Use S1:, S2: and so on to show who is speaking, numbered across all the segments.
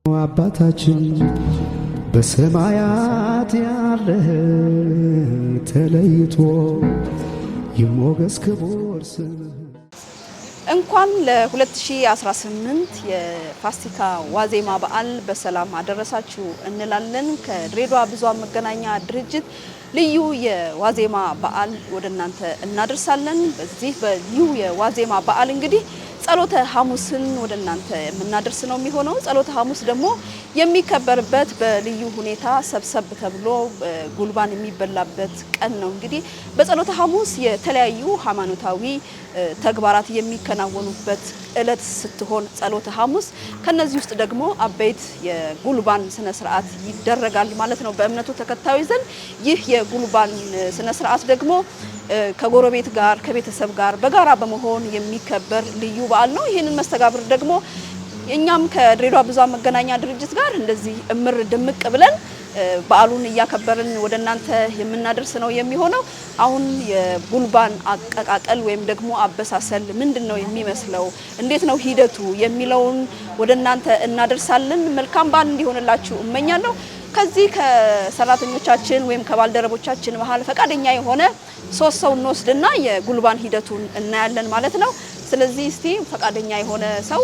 S1: አባታችን በሰማያት ያለህ ተለይቶ ይሞገስ ክቡር ስምህ።
S2: እንኳን ለ2018 የፋሲካ ዋዜማ በዓል በሰላም አደረሳችሁ እንላለን። ከድሬዳዋ ብዙኃን መገናኛ ድርጅት ልዩ የዋዜማ በዓል ወደናንተ እናደርሳለን። በዚህ በልዩ የዋዜማ በዓል እንግዲህ ጸሎተ ሐሙስን ወደናንተ የምናደርስ ነው የሚሆነው። ጸሎተ ሐሙስ ደግሞ የሚከበርበት በልዩ ሁኔታ ሰብሰብ ተብሎ ጉልባን የሚበላበት ቀን ነው። እንግዲህ በጸሎተ ሐሙስ የተለያዩ ሃይማኖታዊ ተግባራት የሚከናወኑበት ዕለት ስትሆን ጸሎተ ሐሙስ ከነዚህ ውስጥ ደግሞ አበይት የጉልባን ስነ ስርዓት ይደረጋል ማለት ነው በእምነቱ ተከታዮች ዘንድ። ይህ የጉልባን ስነ ስርዓት ደግሞ ከጎረቤት ጋር ከቤተሰብ ጋር በጋራ በመሆን የሚከበር ልዩ በዓል ነው። ይህንን መስተጋብር ደግሞ እኛም ከድሬዳዋ ብዙኃን መገናኛ ድርጅት ጋር እንደዚህ እምር ድምቅ ብለን በዓሉን እያከበርን ወደናንተ የምናደርስ ነው የሚሆነው። አሁን የጉልባን አቀቃቀል ወይም ደግሞ አበሳሰል ምንድነው የሚመስለው፣ እንዴት ነው ሂደቱ የሚለውን ወደናንተ እናደርሳለን። መልካም በዓል እንዲሆንላችሁ እመኛለሁ። ከዚህ ከሰራተኞቻችን ወይም ከባልደረቦቻችን መሃል ፈቃደኛ የሆነ 3 ሰው እንወስድና የጉልባን ሂደቱን እናያለን ማለት ነው። ስለዚህ እስቲ ፈቃደኛ የሆነ ሰው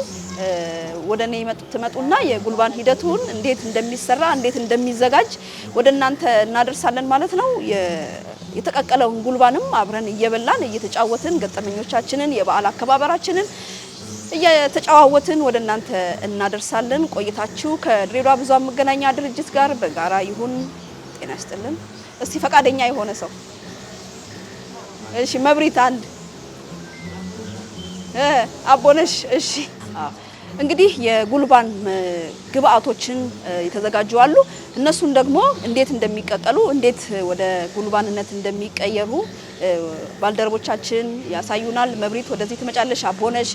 S2: ወደኔ ትመጡና የጉልባን ሂደቱን እንዴት እንደሚሰራ እንዴት እንደሚዘጋጅ ወደናንተ እናደርሳለን ማለት ነው። የተቀቀለውን ጉልባንም አብረን እየበላን እየተጫወትን ገጠመኞቻችንን የበዓል አከባበራችንን እየተጫዋወትን ወደናንተ እናደርሳለን። ቆይታችሁ ከድሬዳዋ ብዙኃን መገናኛ ድርጅት ጋር በጋራ ይሁን። ጤና ይስጥልን። እስቲ ፈቃደኛ የሆነ ሰው እሺ፣ መብሪት አንድ አቦነሽ እሺ። እንግዲህ የጉልባን ግብአቶችን የተዘጋጁ አሉ። እነሱን ደግሞ እንዴት እንደሚቀቀሉ እንዴት ወደ ጉልባንነት እንደሚቀየሩ ባልደረቦቻችን ያሳዩናል። መብሪት ወደዚህ ትመጫለሽ፣ አቦነሽ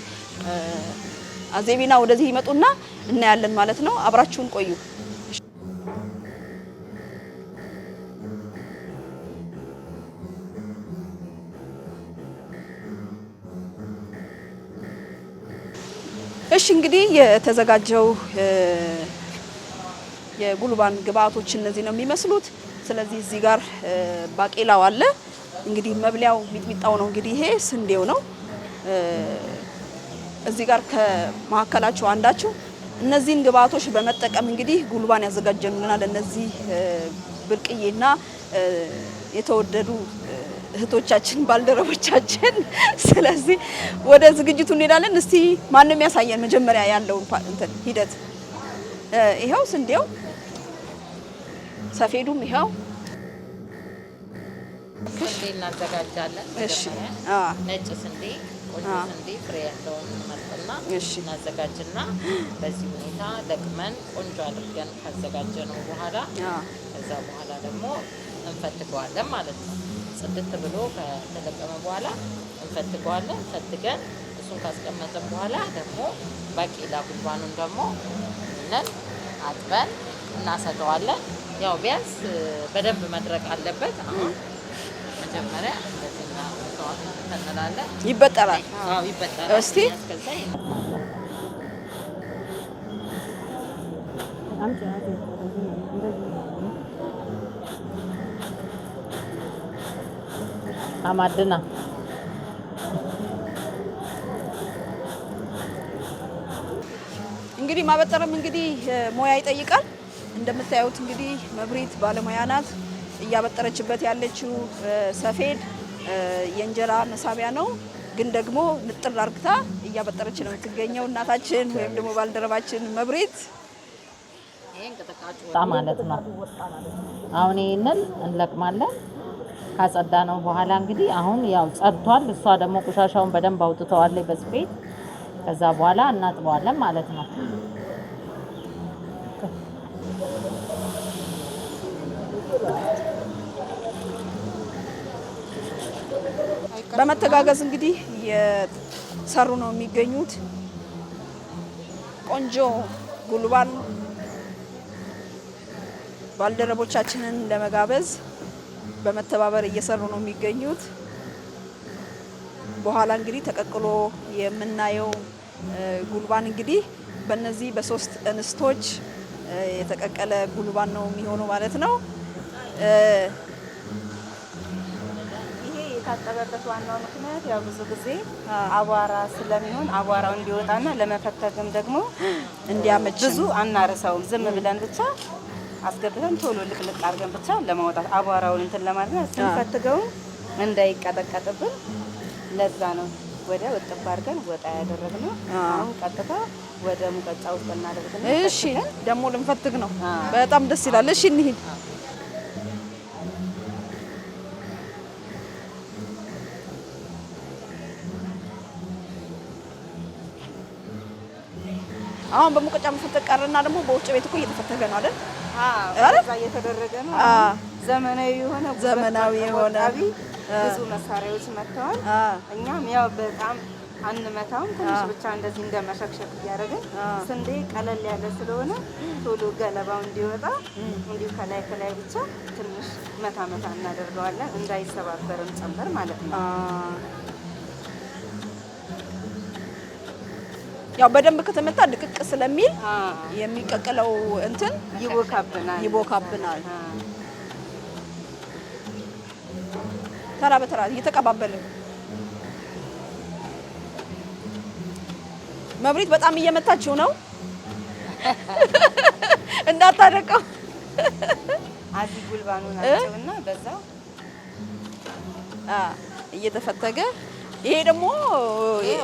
S2: አዜቢና ወደዚህ ይመጡና እናያለን ማለት ነው። አብራችሁን ቆዩ። እሺ እንግዲህ የተዘጋጀው የጉልባን ግብአቶች እነዚህ ነው የሚመስሉት። ስለዚህ እዚህ ጋር ባቄላው አለ። እንግዲህ መብሊያው ሚጥሚጣው ነው። እንግዲህ ይሄ ስንዴው ነው። እዚህ ጋር ከመካከላቸው አንዳችሁ እነዚህን ግብአቶች በመጠቀም እንግዲህ ጉልባን ያዘጋጀኑልናል እነዚህ ብርቅዬና የተወደዱ እህቶቻችን ባልደረቦቻችን። ስለዚህ ወደ ዝግጅቱ እንሄዳለን። እስቲ ማንንም ያሳየን መጀመሪያ ያለውን እንትን ሂደት። ይሄው ስንዴው ሰፌዱም ይሄው
S3: ስንዴ እናዘጋጃለን።
S2: እሺ
S3: ነጭ ስንዴ ቆንጆ ስንዴ ፍሬ ያለውን እንመርጥና እናዘጋጅና በዚህ ሁኔታ ለቅመን ቆንጆ አድርገን ካዘጋጀነው በኋላ ከዛ በኋላ ደግሞ እንፈትገዋለን ማለት ነው። ጽድት ብሎ ከተለቀመ በኋላ እንፈትገዋለን። ፈትገን እሱን ካስቀመጥን በኋላ ደግሞ ባቄላ ጉልባኑን ደግሞ እነን አጥበን እናሰጠዋለን። ያው ቢያንስ በደንብ መድረቅ አለበት። አሁን መጀመሪያ እንደዚህና ተዋት እንላለን።
S2: ይበጠራል።
S3: አዎ ይበጠራል።
S2: እስቲ አማድና እንግዲህ ማበጠርም እንግዲህ ሙያ ይጠይቃል። እንደምታዩት እንግዲህ መብሪት ባለሙያ ናት። እያበጠረችበት ያለችው ሰፌድ የእንጀራ መሳቢያ ነው፣ ግን ደግሞ ንጥር አርግታ እያበጠረች ነው የምትገኘው እናታችን ወይም ደግሞ ባልደረባችን መብሪት።
S3: ይሄን ከተቃጩ ማለት ነው። አሁን ይሄንን እንለቅማለን። ካጸዳ ነው በኋላ እንግዲህ አሁን ያው ጸድቷል። እሷ ደግሞ ቆሻሻውን በደንብ አውጥተዋለች በስፌት። ከዛ በኋላ እናጥበዋለን ማለት ነው።
S2: በመተጋገዝ እንግዲህ የሰሩ ነው የሚገኙት። ቆንጆ ጉልባን ባልደረቦቻችንን ለመጋበዝ በመተባበር እየሰሩ ነው የሚገኙት። በኋላ እንግዲህ ተቀቅሎ የምናየው ጉልባን እንግዲህ በእነዚህ በሶስት እንስቶች የተቀቀለ ጉልባን ነው የሚሆነው ማለት ነው።
S4: ይሄ የታጠበበት ዋናው ምክንያት ያው ብዙ ጊዜ አቧራ ስለሚሆን አቧራው እንዲወጣና ለመፈተግም ደግሞ
S2: እንዲያመች
S4: ብዙ አናርሰውም። ዝም ብለን ብቻ አስገብተን ቶሎ ልቅልቅ አድርገን ብቻ ለማውጣት አቧራውን እንትን ለማድረግ ስንፈትገው እንዳይቀጠቀጥብን ለዛ ነው ወደ ወጥብ አድርገን ወጣ ያደረግነው። አሁን ቀጥታ ወደ ሙቀጫ ውስጥ እናደርግና
S2: እሺ፣ ደግሞ ልንፈትግ ነው። በጣም ደስ ይላል። እሺ እንሂድ። አሁን በሙቀጫ መፈተግ ቀረና ደግሞ በውጭ ቤት እኮ እየተፈተገ ነው አይደል?
S4: እዛ እየተደረገ ነው። ዘመናዊ የሆነ ብዙ መሳሪያዎች መጥተዋል። እኛም ያው በጣም አንመታውም፣ ትንሽ ብቻ እንደዚህ እንደመሸክሸክ እያደረግን ስንዴ ቀለል ያለ ስለሆነ ቶሎ ገለባው እንዲወጣ እንዲሁ ከላይ ብቻ ትንሽ መታ እናደርገዋለን፣ እንዳይሰባበርም ጨምር ማለት ነው።
S2: ያው በደንብ ከተመታ ድቅቅ ስለሚል የሚቀቀለው እንትን ይቦካብናል። ተራ በተራ እየተቀባበልን መብሪት በጣም እየመታችው ነው። እንዳታደቀው
S4: አዚ ጉልባኑ ናቸውና በዛው
S2: እየተፈተገ ይሄ ደግሞ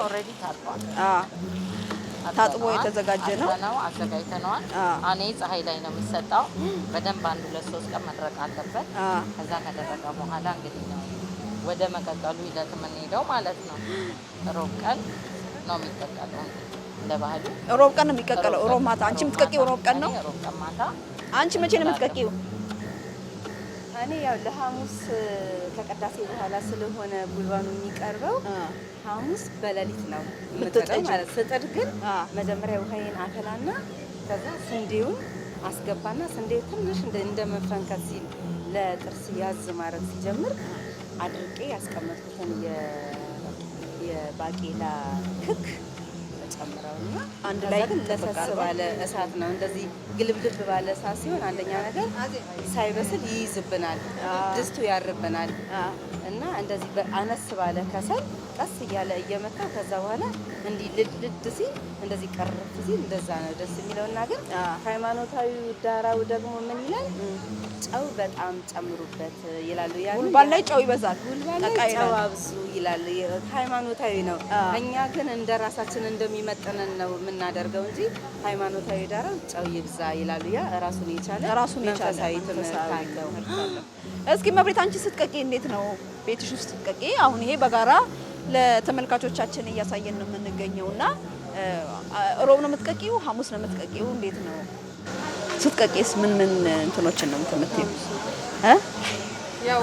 S4: ኦሬዲ ታጥቧል።
S2: ታጥቦ የተዘጋጀ ነው።
S3: አዘጋጅተነዋል። እኔ ፀሐይ ላይ ነው የሚሰጣው። በደንብ 1-3 ቀን መድረቅ አለበት። ከዛ ከደረቀ በኋላ እንግዲህ ነው ወደ መቀቀሉ ሂደት የምንሄደው ማለት ነው። ሮብ ቀን ነው የሚቀቀለው። እንደ ባህሉ
S2: ሮብ ቀን ነው የሚቀቀለው። ሮብ ማታ። አንቺ የምትቀቂው ሮብ ቀን ነው?
S3: ሮብ ቀን ማታ።
S2: አንቺ መቼ ነው የምትቀቂው?
S4: እኔ ያው ለሐሙስ ከቅዳሴ በኋላ ስለሆነ ጉልባኑ የሚቀርበው ሐሙስ በሌሊት ነው የምጥደው ማለት። ስጥድ ግን መጀመሪያ ውሃዬን አፈላና ከዛ ስንዴውን አስገባና ስንዴው ትንሽ እንደ መፈንከት ሲል ለጥርስ ያዝ ማድረግ ሲጀምር አድርቄ ያስቀመጥኩትን የባቄላ ክክ ጨምረውና
S2: አንድ ላይ
S4: ግን ለሰስ ባለ እሳት ነው። እንደዚህ ግልብልብ ባለ እሳት ሲሆን አንደኛ ነገር ሳይበስል ይይዝብናል፣ ድስቱ ያርብናል እና እንደዚህ አነስ ባለ ከሰል ቀስ እያለ እየመታ ከዛ በኋላ እንዲህ ልድ ሲል እንደዚህ ቀርፍ ሲል እንደዛ ነው ደስ የሚለውና ግን ሃይማኖታዊ ዳራው ደግሞ ምን ይላል? ጨው በጣም ጨምሩበት ይላሉ።
S2: ጉልባን ላይ ጨው ይበዛል፣
S4: ጉልባን ላይ ጨው አብዙ ይላል። ሃይማኖታዊ ነው። እኛ ግን እንደ ራሳችን እንደሚመጥነን ነው የምናደርገው እንጂ ሃይማኖታዊ ዳራው ጨው ይብዛ ይላሉ። ያ ራሱን የቻለ መንፈሳዊ ትምህርት አለው።
S2: እስኪ መብሬት አንቺ ስትቀቂ እንዴት ነው ቤትሽ ውስጥ ስትቀቂ? አሁን ይሄ በጋራ ለተመልካቾቻችን እያሳየን ነው የምንገኘውና ሮብ ነው የምትቀቂው? ሐሙስ ነው የምትቀቂው? እንዴት ነው ስትቀቂስ? ምን እንትኖችን ነው የምትመጪው?
S4: ያው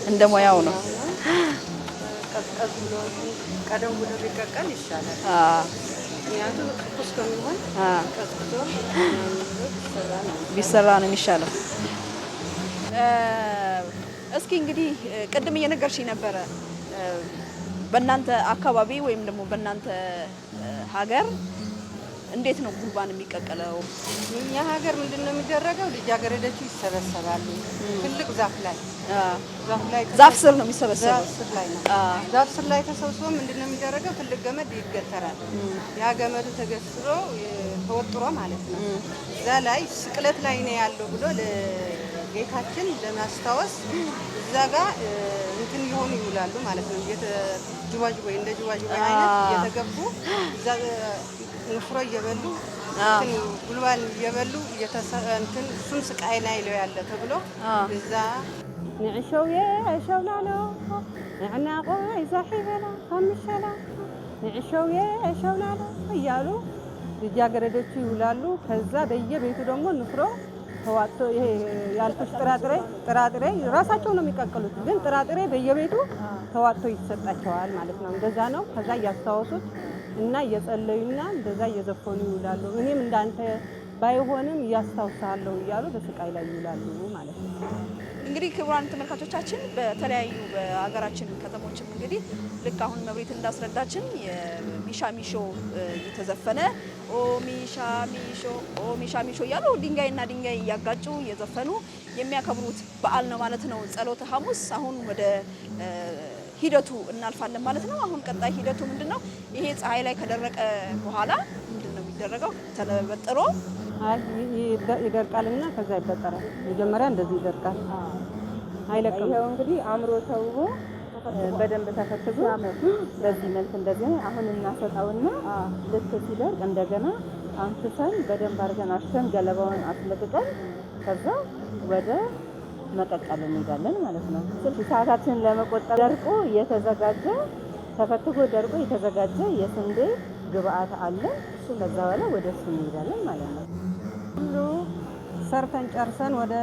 S2: እንደ ሙያው ነው።
S4: ቀዝቀዝ ብሎ ቀደም ብሎ ቢቀቀል ይሻላል። ምክንያቱም ትኩስ ከሚሆን ቀዝቅዞ
S2: ቢሰራ ነው የሚሻለው። እስኪ እንግዲህ ቅድም እየነገርሽኝ ነበረ በእናንተ አካባቢ ወይም ደግሞ በእናንተ ሀገር እንዴት ነው ጉልባን የሚቀቀለው?
S4: እኛ ሀገር ምንድነው የሚደረገው? ልጃገረዶቹ ይሰበሰባሉ። ትልቅ ዛፍ
S2: ስር ነው የሚሰበሰበው።
S4: ዛፍ ስር ላይ ተሰብስቦ ምንድነው የሚደረገው? ትልቅ ገመድ ይገተራል። ያ ገመዱ ተገትሮ ተወጥሮ ማለት ነው። እዛ ላይ ስቅለት ላይ ነው ያለው ብሎ ለጌታችን ለማስታወስ እዛ ጋር እንትን ሊሆኑ ይውላሉ ማለት ነው። ጅዋጅዌ እንደ ጅዋጅዌ አይነት እየተገቡ እዛ ንፍሮ እየበሉ ጉልባን እየበሉ እንትን እሱም ስቃይ ላይ ነው ያለ ተብሎ እዛ ንዕሾው የሸውላሎ ንዕና ቆይ ዛሒበላ ከምሸላ ንዕሾው የሸውላሎ እያሉ ልጃገረዶቹ ይውላሉ። ከዛ በየቤቱ ደግሞ ንፍሮ ተዋጥቶ ይሄ ያልኩሽ ጥራጥሬ ራሳቸው ነው የሚቀቅሉት፣ ግን ጥራጥሬ በየቤቱ ተዋጥቶ ይሰጣቸዋል ማለት ነው። እንደዛ ነው። ከዛ እያስታወሱት እና እየጸለዩና እንደዛ እየዘፈኑ ይውላሉ። እኔም እንዳንተ ባይሆንም እያስታውሳለሁ እያሉ በስቃይ ላይ ይውላሉ ማለት ነው።
S2: እንግዲህ ክቡራን ተመልካቾቻችን በተለያዩ በሀገራችን ከተሞችም እንግዲህ ልክ አሁን መብሬት እንዳስረዳችን የሚሻ ሚሾ እየተዘፈነ ኦ ሚሻ ሚሾ እያሉ ድንጋይና ድንጋይ እያጋጩ እየዘፈኑ የሚያከብሩት በዓል ነው ማለት ነው ጸሎተ ሐሙስ። አሁን ወደ ሂደቱ እናልፋለን ማለት ነው። አሁን ቀጣይ ሂደቱ ምንድነው? ይሄ ፀሐይ ላይ ከደረቀ በኋላ ምንድነው የሚደረገው? ተበጥሮ
S4: ይደርቃልና ከዛ ይበጠራል። መጀመሪያ እንደዚህ ይደርቃል። አይለቅም። ይሄው እንግዲህ አምሮ ተውቦ በደንብ ተፈትጎ በዚህ መልክ እንደዚህ አሁን እናሰጣውና ልክ ሲደርቅ እንደገና አንስተን በደንብ አድርገን አሽተን ገለባውን አስለቅቀን ከዛ ወደ መቀቀል እንሄዳለን ማለት ነው። ሰዓታችንን ለመቆጠብ ደርቆ የተዘጋጀ ተፈትጎ ደርቆ የተዘጋጀ የስንዴ ግብአት አለ። እሱ ከዛ በኋላ ወደ እሱ እንሄዳለን ማለት ነው። ሁሉ ሰርተን ጨርሰን ወደ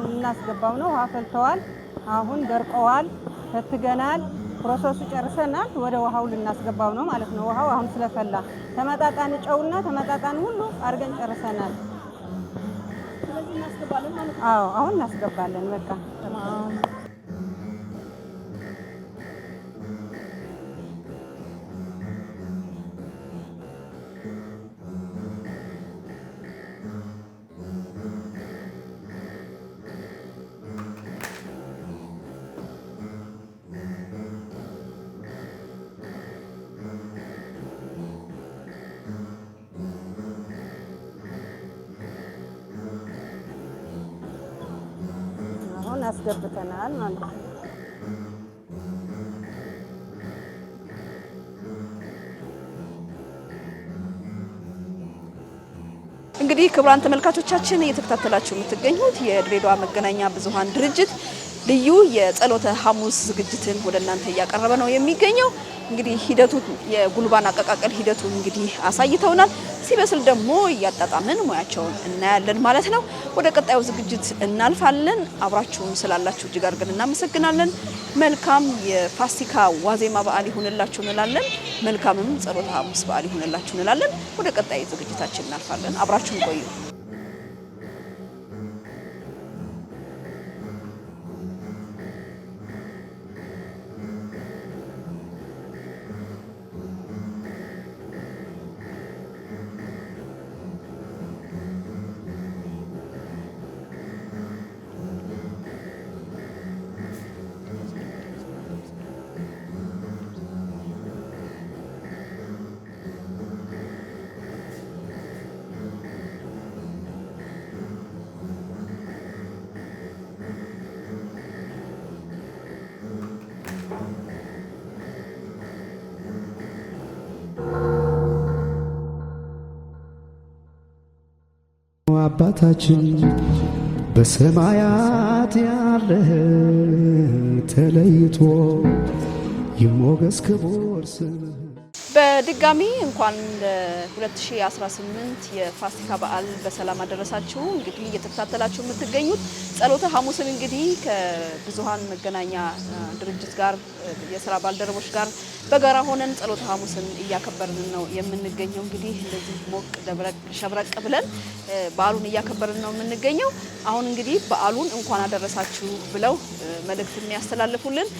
S4: እናስገባው ነው። ውሃ ፈልተዋል። አሁን ደርቀዋል። ፈትገናል። ፕሮሰሱ ጨርሰናል። ወደ ውሃው ልናስገባው ነው ማለት ነው። ውሃው አሁን ስለፈላ ተመጣጣን ጨውና ተመጣጣን ሁሉ አድርገን ጨርሰናል። ስለዚህ እናስገባለን ማለት ነው። አዎ አሁን እናስገባለን። በቃ አስገብተናል ማለት ነው።
S2: እንግዲህ ክቡራን ተመልካቾቻችን እየተከታተላችሁ የምትገኙት የድሬዳዋ መገናኛ ብዙሃን ድርጅት ልዩ የጸሎተ ሐሙስ ዝግጅትን ወደ እናንተ እያቀረበ ነው የሚገኘው። እንግዲህ ሂደቱ የጉልባን አቀቃቀል ሂደቱ እንግዲህ አሳይተውናል። ሲበስል ደግሞ እያጣጣምን ሙያቸውን እናያለን ማለት ነው። ወደ ቀጣዩ ዝግጅት እናልፋለን። አብራችሁን ስላላችሁ እጅግ አድርገን እናመሰግናለን። መልካም የፋሲካ ዋዜማ በዓል ይሁንላችሁ እንላለን። መልካምም ጸሎተ ሐሙስ በዓል ይሁንላችሁ እንላለን። ወደ ቀጣዩ ዝግጅታችን እናልፋለን። አብራችሁን ቆዩ።
S1: አባታችን በሰማያት ያለህ ተለይቶ ይሞገስ ክቡር ስምህ።
S2: በድጋሚ እንኳን ለ2018 የፋሲካ በዓል በሰላም አደረሳችሁ። እንግዲህ እየተከታተላችሁ የምትገኙት ጸሎተ ሐሙስን እንግዲህ ከብዙሃን መገናኛ ድርጅት ጋር የስራ ባልደረቦች ጋር በጋራ ሆነን ጸሎተ ሐሙስን እያከበርን ነው የምንገኘው። እንግዲህ እንደዚህ ሞቅ ደብረቅ ሸብረቅ ብለን በዓሉን እያከበርን ነው የምንገኘው። አሁን እንግዲህ በዓሉን እንኳን አደረሳችሁ ብለው መልእክት የሚያስተላልፉልን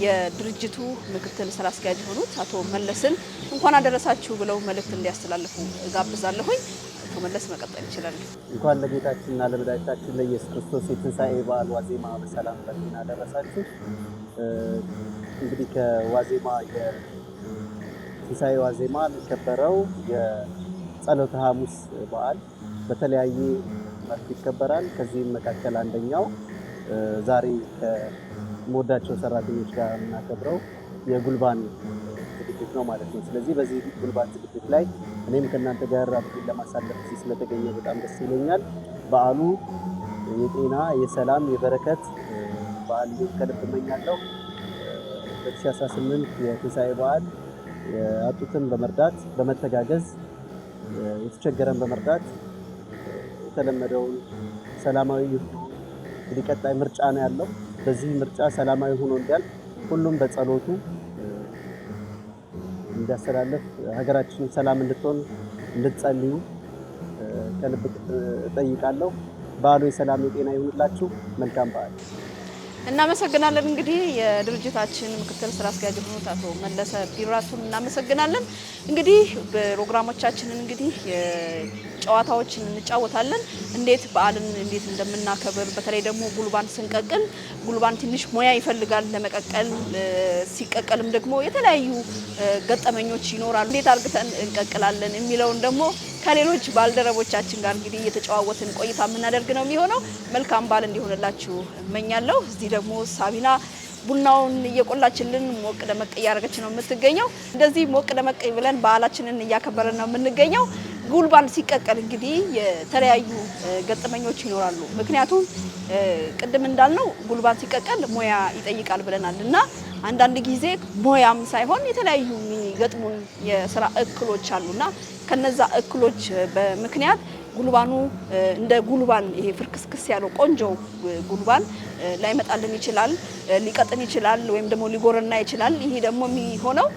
S2: የድርጅቱ ምክትል ስራ አስኪያጅ ሆኑት አቶ መለስን እንኳን አደረሳችሁ ብለው መልእክት እንዲያስተላልፉ ጋብዛለሁኝ። አቶ መለስ መቀጠል ይችላል።
S5: እንኳን ለጌታችንና ለመድኃኒታችን ለኢየሱስ ክርስቶስ የትንሣኤ በዓል ዋዜማ በሰላም በጤና አደረሳችሁ። እንግዲህ ከዋዜማ የትንሣኤ ዋዜማ የሚከበረው የጸሎተ ሐሙስ በዓል በተለያየ መልኩ ይከበራል። ከዚህም መካከል አንደኛው ዛሬ ከሞዳቸው ሰራተኞች ጋር የምናከብረው የጉልባን ዝግጅት ነው ማለት ነው። ስለዚህ በዚህ ጉልባን ዝግጅት ላይ እኔም ከእናንተ ጋር አብረን ለማሳለፍ ስለተገኘ በጣም ደስ ይለኛል። በዓሉ የጤና የሰላም የበረከት በዓል ከልብ እመኛለሁ። 2018 የትንሣኤ በዓል ያጡትን በመርዳት በመተጋገዝ የተቸገረን በመርዳት የተለመደውን ሰላማዊ እንግዲህ ቀጣይ ምርጫ ነው ያለው። በዚህ ምርጫ ሰላማዊ ሆኖ እንዲያልፍ ሁሉም በጸሎቱ እንዲያስተላልፍ ሀገራችን ሰላም እንድትሆን እንድትጸልዩ ከልብ እጠይቃለሁ። በዓሉ የሰላም የጤና ይሁንላችሁ። መልካም በዓል።
S2: እናመሰግናለን። እንግዲህ የድርጅታችን ምክትል ስራ አስኪያጅ ሆኖት አቶ መለሰ ቢራቱን እናመሰግናለን። እንግዲህ ፕሮግራሞቻችንን እንግዲህ ጨዋታዎችን እንጫወታለን። እንዴት በዓልን እንዴት እንደምናከብር በተለይ ደግሞ ጉልባን ስንቀቅል ጉልባን ትንሽ ሙያ ይፈልጋል ለመቀቀል። ሲቀቀልም ደግሞ የተለያዩ ገጠመኞች ይኖራሉ። እንዴት አርግተን እንቀቅላለን የሚለውን ደግሞ ከሌሎች ባልደረቦቻችን ጋር እንግዲህ እየተጨዋወትን ቆይታ የምናደርግ ነው የሚሆነው። መልካም በዓል እንዲሆንላችሁ እመኛለሁ። እዚህ ደግሞ ሳቢና ቡናውን እየቆላችልን ሞቅ ደመቅ እያደረገች ነው የምትገኘው። እንደዚህ ሞቅ ደመቅ ብለን በዓላችንን እያከበረን ነው የምንገኘው። ጉልባን ሲቀቀል እንግዲህ የተለያዩ ገጠመኞች ይኖራሉ። ምክንያቱም ቅድም እንዳልነው ጉልባን ሲቀቀል ሙያ ይጠይቃል ብለናል እና አንዳንድ ጊዜ ሙያም ሳይሆን የተለያዩ የሚገጥሙን የስራ እክሎች አሉና ከነዛ እክሎች በምክንያት ጉልባኑ እንደ ጉልባን ይሄ ፍርክስክስ ያለው ቆንጆ ጉልባን ላይመጣልን ይችላል፣ ሊቀጥን ይችላል፣ ወይም ደግሞ ሊጎረና ይችላል። ይሄ ደግሞ የሚሆነው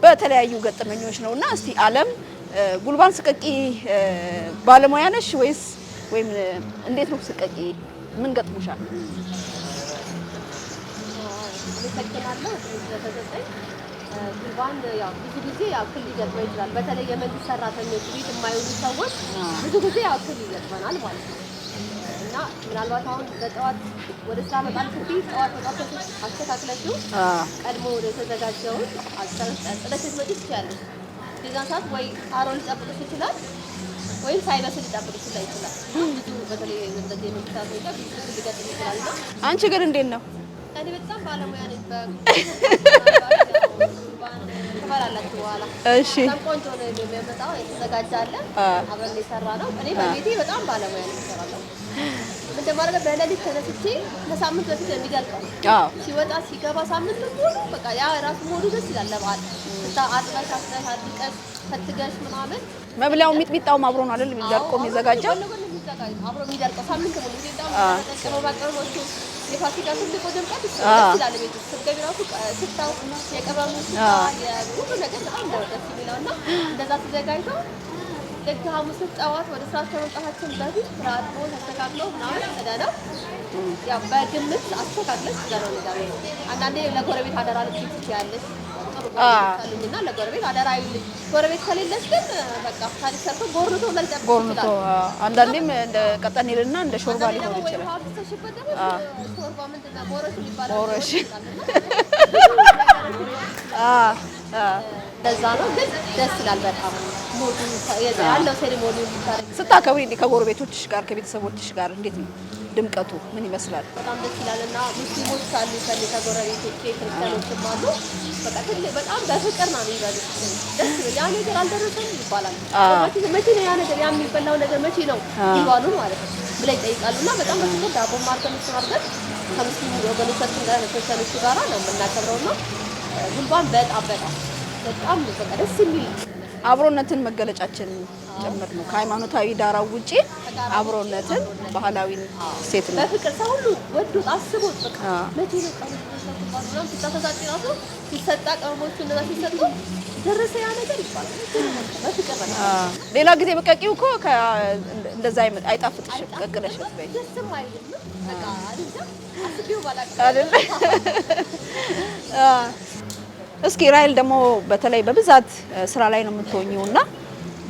S2: በተለያዩ ገጠመኞች ነውና እስቲ ዓለም ጉልባን ስቀቂ ባለሙያ ነሽ ወይም እንዴት ነው ስቀቂ? ምን ገጥሞሻል?
S6: ተከናለው ስለተሰጠኝ ጉልባን ያው ብዙ ጊዜ አክል ሊገጥመው ይችላል። በተለይ የመንግስት ሰራተኞች ቤት የማይውሉ ሰዎች ብዙ ጊዜ አክል ይገጥመናል ማለት ነው እና ምናልባት አሁን በጠዋት ወደ ስራ መጣን ስትይ ጠዋት አስተካክለሽው ቀድሞ ወደ ተዘጋጀውን ጥለሽ መጥተሽ ትችያለሽ። የዛን ሰዓት ወይ አሮ ሊጠብቅሽ ይችላል ወይም ሳይበስል ሊጠብቅሽ ይችላል። ብዙ በተለይ እንደዚህ የመንግስት ሰራተኞች ብዙ ሊገጥም ይችላል። አንቺ
S2: ግን እንዴት ነው?
S6: እኔ በጣም ባለሙያ ነኝ። ተፈላላችሁ በኋላ
S2: እሺ፣
S6: በጣም ቆንጆ ነው የሚያመጣው። የተዘጋጀ አለ አብረን የሰራ ነው። እኔ በቤቴ በጣም ባለሙያ ነኝ። እሰራለሁ። ምን ደማረገ በሌሊት ተነስቼ ከሳምንት በፊት የሚገልቀው ሲወጣ ሲገባ ሳምንት ሙሉ በቃ ያ ራሱ ሞዱ ደስ ይላል። ለበዓል አጥበሽ አድቀሽ ፈትገሽ ምናምን
S2: መብላው ሚጥሚጣው አብሮ ነው አይደል? የሚደርቆ የሚዘጋጀው
S6: አብሮ የሚደርቀው ሳምንት ሙሉ ሲዳው ተቀመው ባቀርቦቹ የፋሲካ ትልቁ ድምቀት ደስ ይላል። ቤት ውስጥ ስትገቢ ራሱ ስታው የቀበሙ የሁሉ ነገር በጣም ደስ የሚለውና እንደዛ ተዘጋጅተው ልክ ሐሙስ ጠዋት ወደ ስራ ከመምጣታችን በፊት ራጥቦ ተስተካክለው ምናምን ተደረው ያው በግምት አስተካክለሽ ዘረው ነገር አንዳንዴ ለጎረቤት አደራ ልትይዝ ያለሽ ጥሩ ጎረቤት ለጎረቤት አደራ ይልሽ ጎረቤት ከሌለሽ ግን በቃ ታሪክ ሰርቶ ጎርኖ መልጠብ
S2: ጎርኖ አንዳንዴም እንደ ቀጠን ይልና እንደ ሾርባ ሊሆን ይችላል።
S6: ሾርባ ምንድነው ቦረሽ ይባላል።
S2: ቦረሽ
S6: ለዛ ነው ግን ደስ ይላል በጣም ሞዱ ያለው ሴሪሞኒ
S2: ስታከብሪ ከጎረቤቶችሽ ጋር ከቤተሰቦችሽ ጋር እንዴት ነው ድምቀቱ? ምን ይመስላል?
S6: በጣም ደስ ይላልና ሙስሊሞች አሉ ከጎረቤቶቼ ክርስቲያኖችም አሉ። በቃ በጣም በፍቅር ነው የሚበሉት። ደስ ይላል። ያ ነገር አልደረሰም ይባላል። መቼ ነው ያ ነገር ያ የሚበላው ነገር መቼ ነው ይባሉ ማለት ነው ብለው ይጠይቃሉና በጣም በፍቅር ዳቦ ማርተን ተማርገን ከሙስሊም ወገኖቻችን ጋር ክርስቲያኖች ጋር ነው የምናከብረውና ጉልባን በጣም በቃ ደስ የሚል
S2: አብሮነትን መገለጫችን ጭምር ነው። ከሃይማኖታዊ ዳራው ውጪ አብሮነትን ባህላዊ ሴት ነው።
S6: በፍቅር ሰው ሁሉ ወዶ አስቦት በቃ መቼ ነው ቀኑ ተሳሳቂ ራሱ ሲሰጣ ቀርሞቹ እንደዛ ሲሰጡ ደረሰ ያ ነገር ይባላል። በፍቅር ነው።
S2: ሌላ ጊዜ በቀቂው እኮ እንደዛ አይጣፍጥሽም። ቀቅለሽ በይ
S6: ደስም አይልም። በቃ አስቢው ባላቀ
S2: አይደል? እስኪ ራይል ደግሞ በተለይ በብዛት ስራ ላይ ነው የምትሆኚውና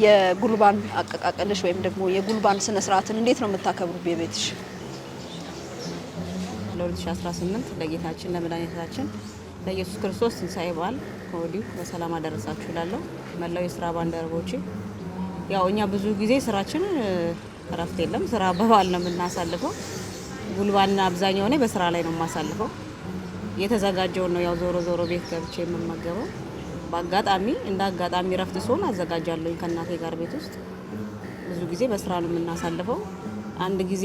S2: የጉልባን አቀቃቀልሽ ወይም ደግሞ የጉልባን ስነ ስርዓትን እንዴት ነው የምታከብሩ በቤትሽ?
S7: ለ2018 ለጌታችን ለመድኃኒታችን ለኢየሱስ ክርስቶስ ትንሣኤ በዓል ከወዲሁ በሰላም አደረሳችሁ እላለሁ። መላው የስራ ባልደረቦቼ ያው እኛ ብዙ ጊዜ ስራችን እረፍት የለም፣ ስራ በበዓል ነው የምናሳልፈው። ጉልባን አብዛኛው እኔ በስራ ላይ ነው የማሳልፈው። የተዘጋጀው ነው ያው ዞሮ ቤት ገብቼ የምመገበው። በአጋጣሚ እንደ አጋጣሚ ረፍት ሲሆን አዘጋጃለሁ ከእናቴ ጋር ቤት ውስጥ። ብዙ ጊዜ በስራ ነው የምናሳልፈው። አንድ ጊዜ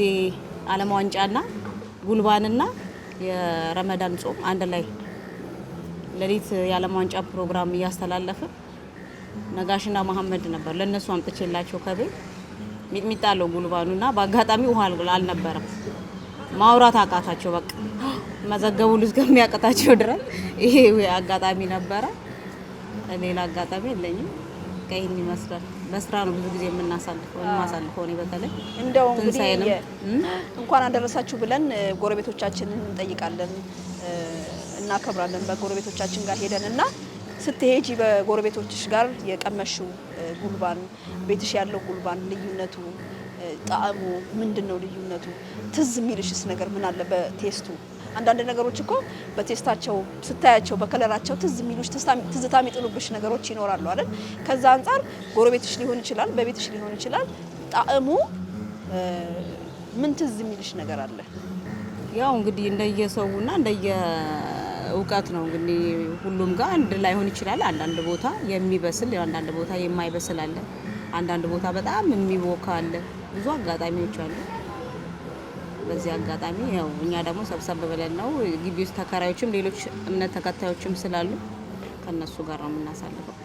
S7: ዓለም ዋንጫና ጉልባንና የረመዳን ጾም አንድ ላይ ሌሊት የዓለም ዋንጫ ፕሮግራም እያስተላለፈ ነጋሽና መሐመድ ነበር ለነሱ አምጥቼላቸው ከቤት ሚጥሚጣ አለው ጉልባኑና በአጋጣሚ ውሃ አልነበረም። ማውራት አቃታቸው። በቃ መዘገቡ እስከሚያቀታቸው ድረስ ይሄ አጋጣሚ ነበረ። ሌላ አጋጣሚ የለኝም። በቃ ይሄን ይመስላል። በስራ ነው ብዙ ጊዜ የምናሳልፈው እኔ በተለይ
S2: እንደው እንግዲህ እንኳን አደረሳችሁ ብለን ጎረቤቶቻችንን እንጠይቃለን እናከብራለን። በጎረቤቶቻችን ጋር ሄደንና ስትሄጂ በጎረቤቶችሽ ጋር የቀመሽው ጉልባን ቤትሽ ያለው ጉልባን ልዩነቱ ጣዕሙ ምንድነው? ልዩነቱ ትዝ የሚልሽስ ነገር ምን አለ? በቴስቱ አንዳንድ ነገሮች እኮ በቴስታቸው ስታያቸው በከለራቸው ትዝ የሚሉሽ ትዝታ የሚጥሉብሽ ነገሮች ይኖራሉ አይደል? ከዛ አንፃር ጎረቤትሽ ሊሆን ይችላል፣ በቤትሽ ሊሆን ይችላል። ጣዕሙ ምን ትዝ የሚልሽ ነገር አለ?
S7: ያው እንግዲህ እንደየሰውና እውቀት ነው እንግዲህ ሁሉም ጋር አንድ ላይሆን ይችላል። አንዳንድ ቦታ የሚበስል አንዳንድ ቦታ የማይበስል አለ። አንዳንድ ቦታ በጣም የሚቦካ አለ። ብዙ አጋጣሚዎች አሉ። በዚህ አጋጣሚ ያው እኛ ደግሞ ሰብሰብ ብለን ነው ግቢ ውስጥ ተከራዮችም ሌሎች እምነት ተከታዮችም ስላሉ ከነሱ ጋር ነው የምናሳልፈው።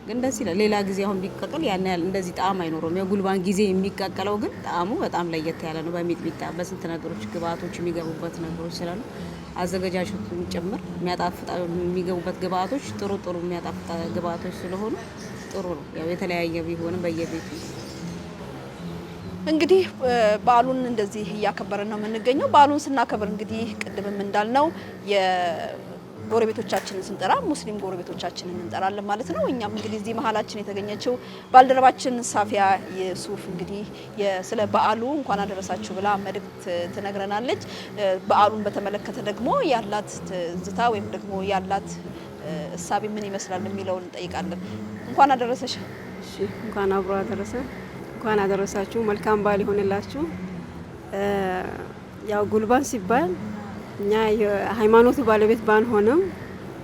S7: ግን ደስ ይላል። ሌላ ጊዜ አሁን ቢቀቀል ያን ያህል እንደዚህ ጣዕም አይኖረውም። የጉልባን ጊዜ የሚቀቀለው ግን ጣዕሙ በጣም ለየት ያለ ነው። በሚጥሚጣ በስንት ነገሮች ግብአቶች የሚገቡበት ነገሮች ስላሉ አዘገጃጀቱን ጭምር የሚያጣፍጣ የሚገቡበት ግብአቶች ጥሩ የሚያጣፍጣ ግብአቶች ስለሆኑ ጥሩ ነው። ያው የተለያየ ቢሆንም በየቤቱ
S2: እንግዲህ በዓሉን እንደዚህ እያከበርን ነው የምንገኘው። በዓሉን ስናከብር እንግዲህ ቅድምም እንዳልነው የጎረቤቶቻችንን ስንጠራ ሙስሊም ጎረቤቶቻችንን እንጠራለን ማለት ነው። እኛም እንግዲህ እዚህ መሀላችን የተገኘችው ባልደረባችን ሳፊያ የሱፍ እንግዲህ ስለ በዓሉ እንኳን አደረሳችሁ ብላ መልእክት ትነግረናለች። በዓሉን በተመለከተ ደግሞ ያላት ትዝታ ወይም ደግሞ ያላት እሳቤ ምን ይመስላል የሚለውን እንጠይቃለን። እንኳን አደረሰሽ።
S8: እሺ፣ እንኳን አብሮ አደረሰ። እንኳን አደረሳችሁ። መልካም በዓል ይሆንላችሁ። ያው ጉልባን ሲባል እኛ የሃይማኖቱ ባለቤት ባንሆንም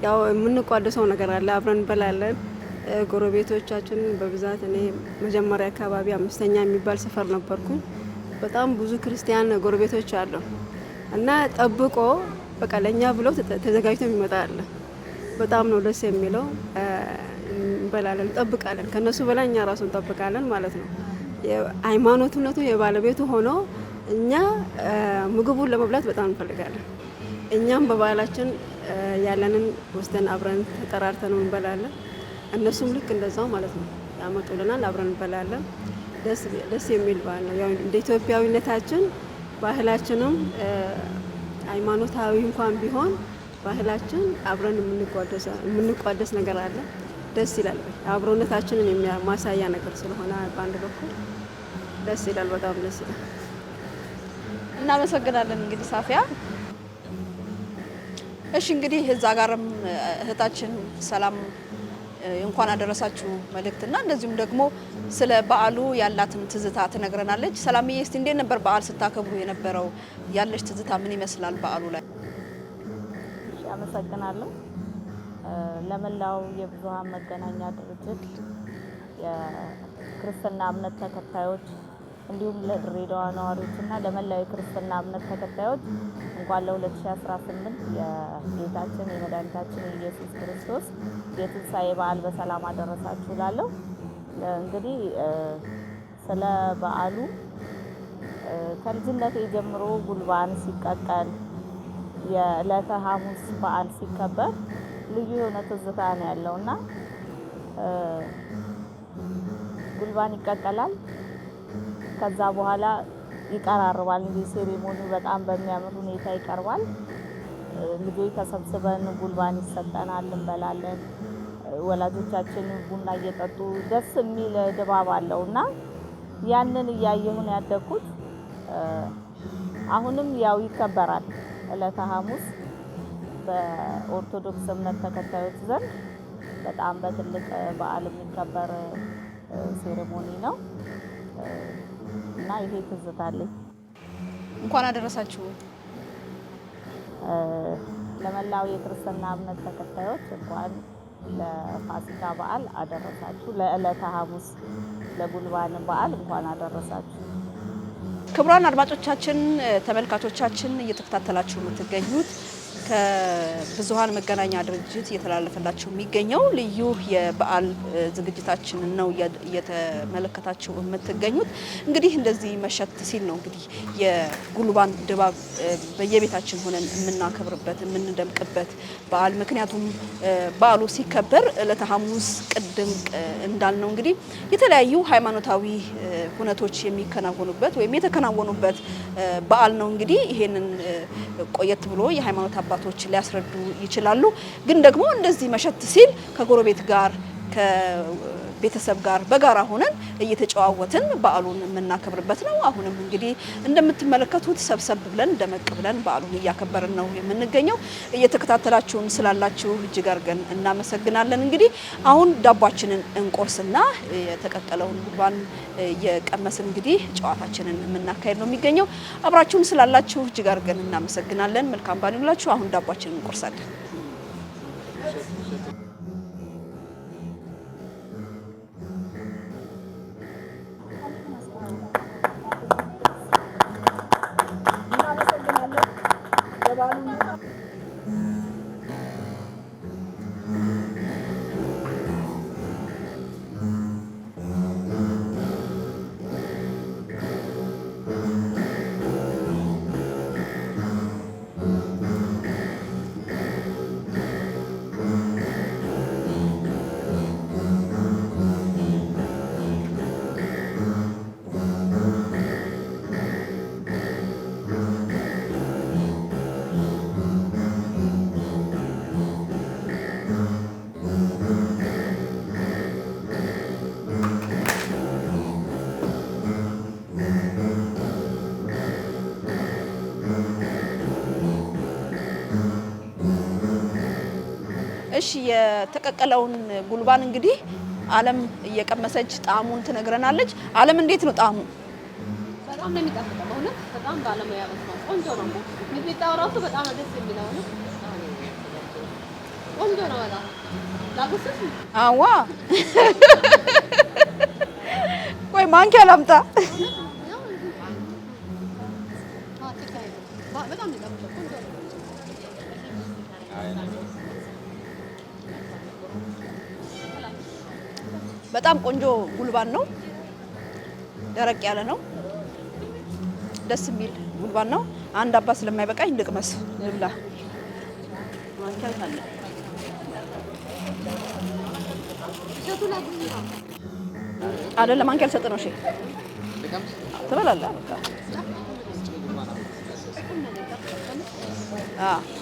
S8: ያው የምንቋደሰው ነገር አለ። አብረን እንበላለን። ጎረቤቶቻችን በብዛት እኔ መጀመሪያ አካባቢ 5ኛ የሚባል ሰፈር ነበርኩኝ። በጣም ብዙ ክርስቲያን ጎረቤቶች አሉ እና ጠብቆ በቃ ለኛ ብለው ተዘጋጅተው የሚመጣ አለ። በጣም ነው ደስ የሚለው። እንበላለን፣ እንጠብቃለን። ከነሱ በላይ እኛ ራሱ እንጠብቃለን ማለት ነው። ሃይማኖቱነቱ የባለቤቱ ሆኖ እኛ ምግቡን ለመብላት በጣም እንፈልጋለን። እኛም በባህላችን ያለንን ወስደን አብረን ተጠራርተን እንበላለን። እነሱም ልክ እንደዛው ማለት ነው ያመጡልናል፣ አብረን እንበላለን። ደስ የሚል በዓል ነው። ያው እንደ ኢትዮጵያዊነታችን ባህላችንም ሃይማኖታዊ እንኳን ቢሆን ባህላችን አብረን የምንቋደስ ነገር አለ። ደስ ይላል። አብሮነታችንን የሚያሳያ ነገር ስለሆነ በአንድ በኩል ደስ ይላል። በጣም ደስ ይላል።
S2: እናመሰግናለን። እንግዲህ ሳፊያ፣ እሺ እንግዲህ እዛ ጋርም እህታችን ሰላም እንኳን አደረሳችሁ መልእክትና እንደዚሁም ደግሞ ስለ በዓሉ ያላትን ትዝታ ትነግረናለች። ሰላምዬ፣ እስቲ እንዴት ነበር በዓል ስታከብሩ የነበረው? ያለሽ ትዝታ ምን ይመስላል በዓሉ ላይ?
S3: እሺ፣ አመሰግናለሁ። ለመላው የብዙሃን መገናኛ ድርጅት የክርስትና እምነት ተከታዮች እንዲሁም ለድሬዳዋ ነዋሪዎችና ለመላው የክርስትና እምነት ተከታዮች እንኳን ለ2018 የጌታችን የመድኃኒታችን የኢየሱስ ክርስቶስ የትንሣኤ በዓል በሰላም አደረሳችሁ እላለሁ። እንግዲህ ስለ በዓሉ ከልጅነቴ ጀምሮ ጉልባን ሲቀቀል የዕለተ ሐሙስ በዓል ሲከበር ልዩ የሆነ ትዝታ ነው ያለውና ጉልባን ይቀቀላል። ከዛ በኋላ ይቀራርባል። እንግዲህ ሴሬሞኒው በጣም በሚያምር ሁኔታ ይቀርባል። ልጆች ተሰብስበን ጉልባን ይሰጠናል፣ እንበላለን። ወላጆቻችን ቡና እየጠጡ ደስ የሚል ድባብ አለውና ያንን እያየሁን ያደግኩት። አሁንም ያው ይከበራል። ዕለተ ሐሙስ በኦርቶዶክስ እምነት ተከታዮች ዘንድ በጣም በትልቅ በዓል የሚከበር ሴሬሞኒ ነው እና ይሄ ትዝታ አለኝ።
S2: እንኳን አደረሳችሁ።
S3: ለመላው የክርስትና እምነት ተከታዮች እንኳን ለፋሲካ በዓል አደረሳችሁ። ለዕለተ ሐሙስ ለጉልባን በዓል እንኳን አደረሳችሁ።
S2: ክቡራን አድማጮቻችን፣ ተመልካቾቻችን እየተከታተላችሁ የምትገኙት ከብዙሃን መገናኛ ድርጅት እየተላለፈላችሁ የሚገኘው ልዩ የበዓል ዝግጅታችንን ነው እየተመለከታችሁ የምትገኙት። እንግዲህ እንደዚህ መሸት ሲል ነው እንግዲህ የጉልባን ድባብ በየቤታችን ሆነን የምናከብርበት የምንደምቅበት በዓል። ምክንያቱም በዓሉ ሲከበር ዕለተ ሐሙስ ቅድም እንዳልነው እንግዲህ የተለያዩ ሃይማኖታዊ ሁነቶች የሚከናወኑበት ወይም የተከናወኑበት በዓል ነው። እንግዲህ ይሄንን ቆየት ብሎ የሃይማኖት አባቶች ሊያስረዱ ይችላሉ። ግን ደግሞ እንደዚህ መሸት ሲል ከጎረቤት ጋር ከቤተሰብ ጋር በጋራ ሆነን እየተጨዋወትን በዓሉን የምናከብርበት ነው። አሁንም እንግዲህ እንደምትመለከቱት ሰብሰብ ብለን ደመቅ ብለን በዓሉን እያከበርን ነው የምንገኘው። እየተከታተላችሁን ስላላችሁ እጅግ አድርገን እናመሰግናለን። እንግዲህ አሁን ዳቧችንን እንቆርስና የተቀቀለውን ጉልባን የቀመስን እንግዲህ ጨዋታችንን የምናካሄድ ነው የሚገኘው። አብራችሁን ስላላችሁ እጅግ አድርገን እናመሰግናለን። መልካም በዓል ይሁንላችሁ። አሁን ዳቧችንን እንቆርሳለን። እሺ የተቀቀለውን ጉልባን እንግዲህ ዓለም እየቀመሰች ጣዕሙን ትነግረናለች። ዓለም እንዴት ነው ጣዕሙ?
S6: በጣም ነው የሚጣፍጠው። በእውነት በጣም ባለሙያ በስማ ቆንጆ ነው። ሚጥሚጣው ራሱ በጣም ደስ የሚለው ነው። ቆንጆ ነው በጣም ላጉስስ።
S2: አዋ ቆይ ማንኪያ ላምጣ።
S6: በጣም ነው የሚጣፍጠው። ቆንጆ ነው።
S2: በጣም ቆንጆ ጉልባን ነው። ደረቅ ያለ ነው። ደስ የሚል ጉልባን ነው። አንድ አባ ስለማይበቃኝ ልቅመስ ልብላ። ማንኪያ ካለ አይደለም ማንኪያ ልሰጥ ነው። እሺ ትበላለህ?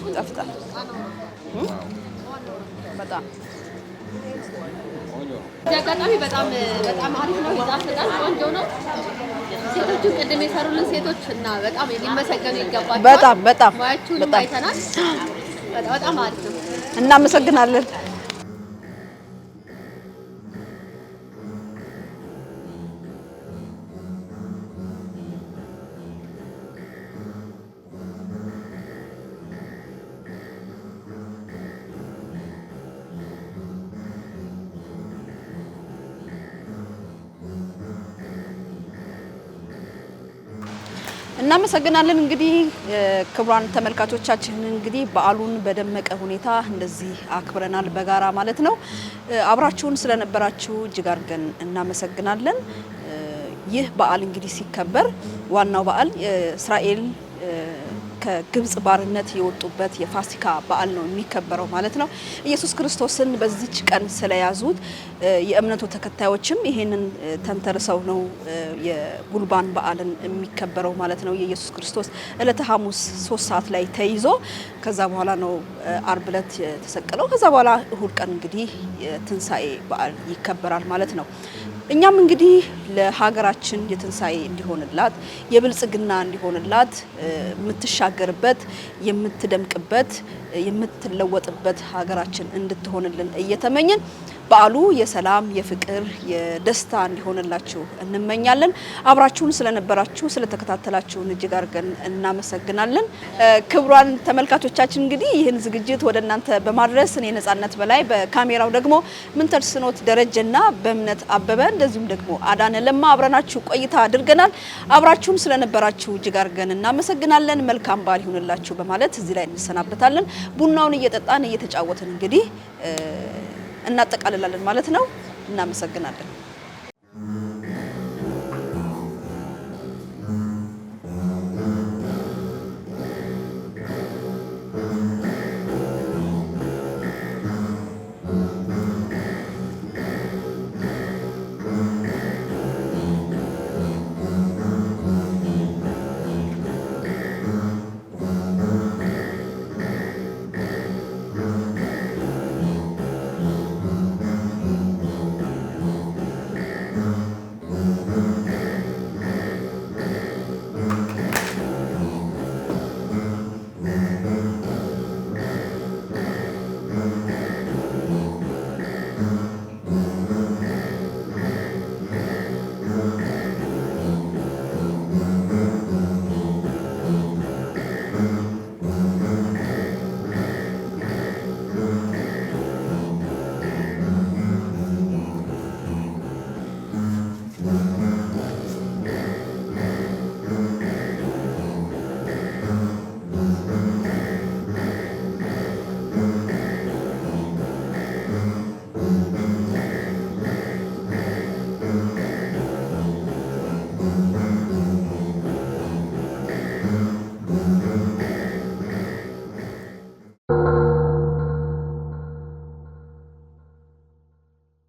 S2: ይጣፍጣል በጣም
S6: አጋጣሚ በጣም አሪፍ ነው። ይጣፍጣል። ቆንጆ ነው። ሴቶቹ ቅድም የሰሩልን ሴቶች እና በጣም ሊመሰገኑ ይገባቸዋል።
S2: በጣም
S6: ሙያችሁንም አይተናል። በጣም አሪፍ ነው።
S2: እናመሰግናለን። እናመሰግናለን። እንግዲህ ክቡራን ተመልካቾቻችን እንግዲህ በዓሉን በደመቀ ሁኔታ እንደዚህ አክብረናል በጋራ ማለት ነው። አብራችሁን ስለነበራችሁ እጅግ አድርገን እናመሰግናለን። ይህ በዓል እንግዲህ ሲከበር ዋናው በዓል እስራኤል ከግብጽ ባርነት የወጡበት የፋሲካ በዓል ነው የሚከበረው ማለት ነው። ኢየሱስ ክርስቶስን በዚች ቀን ስለያዙት የእምነቱ ተከታዮችም ይሄንን ተንተርሰው ነው የጉልባን በዓልን የሚከበረው ማለት ነው። የኢየሱስ ክርስቶስ ዕለተ ሐሙስ 3 ሰዓት ላይ ተይዞ ከዛ በኋላ ነው አርብ ዕለት የተሰቀለው። ከዛ በኋላ እሁድ ቀን እንግዲህ የትንሳኤ በዓል ይከበራል ማለት ነው። እኛም እንግዲህ ለሀገራችን የትንሳኤ እንዲሆንላት የብልጽግና እንዲሆንላት የምትሻገርበት የምትደምቅበት የምትለወጥበት ሀገራችን እንድትሆንልን እየተመኘን በዓሉ የሰላም የፍቅር የደስታ እንዲሆንላችሁ እንመኛለን። አብራችሁን ስለነበራችሁ ስለተከታተላችሁን እጅግ አድርገን እናመሰግናለን። ክቡራን ተመልካቾቻችን እንግዲህ ይህን ዝግጅት ወደ እናንተ በማድረስ እኔ ነጻነት በላይ በካሜራው ደግሞ ምንተስኖት ደረጀና በእምነት አበበ እንደዚሁም ደግሞ አዳነ ለማ አብረናችሁ ቆይታ አድርገናል። አብራችሁን ስለነበራችሁ እጅግ አድርገን እናመሰግናለን። መልካም በዓል ይሁንላችሁ በማለት እዚህ ላይ እንሰናበታለን። ቡናውን እየጠጣን እየተጫወትን እንግዲህ እናጠቃልላለን ማለት ነው። እናመሰግናለን።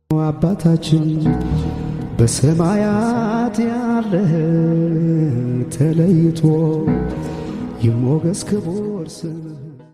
S1: አባታችን በሰማያት ያለህ ተለይቶ ይሞገስ ክቡር ስምህ